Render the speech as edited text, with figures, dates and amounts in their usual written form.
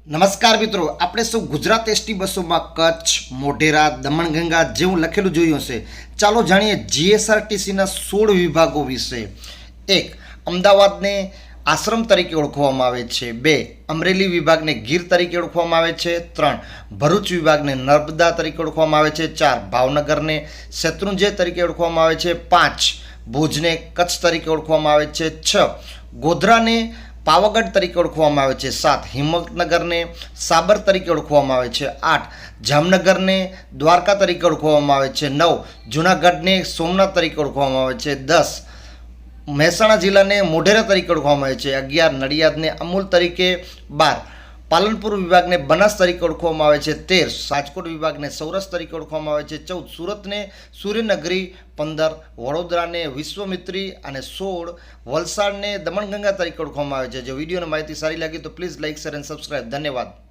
નમસ્કાર મિત્રો, આપણે સૌ ગુજરાત એસટી બસોમાં કચ્છ, મોઢેરા, દમણગંગા જેવું લખેલું જોયું હશે. ચાલો જાણીએ જીએસઆરટીસીના 16 વિભાગો વિશે. 1. અમદાવાદને આશ્રમ તરીકે ઓળખવામાં આવે છે. 2. અમરેલી વિભાગને ગીર તરીકે ઓળખવામાં આવે છે. 3. ભરૂચ વિભાગને નર્મદા તરીકે ઓળખવામાં આવે છે. 4. ભાવનગરને શેત્રુંજય તરીકે ઓળખવામાં આવે છે. 5. ભુજને કચ્છ તરીકે ઓળખવામાં આવે છે. 6. ગોધરાને પાવાગઢ તરીકે ઓળખવામાં આવે છે. 7. હિંમતનગરને સાબર તરીકે ઓળખવામાં આવે છે. 8. જામનગરને દ્વારકા તરીકે ઓળખવામાં આવે છે. 9. જૂનાગઢને સોમનાથ તરીકે ઓળખવામાં આવે છે. 10. મહેસાણા જિલ્લાને મોઢેરા તરીકે ઓળખવામાં આવે છે. 11. નડિયાદને અમૂલ તરીકે. 12. પાલનપુર વિભાગને બનાસ તરીકે ઓળખવામાં આવે છે. 13. રાજકોટ વિભાગને સૌરાષ્ટ્ર તરીકે ઓળખવામાં આવે છે. 14. સુરતને સૂર્યનગરી. 15. વડોદરાને વિશ્વમિત્રી અને 16. વલસાડને દમણગંગા તરીકે ઓળખવામાં આવે છે. જો વિડીયોની માહિતી સારી લાગી તો પ્લીઝ લાઇક શેર અને સબસ્ક્રાઈબ. ધન્યવાદ.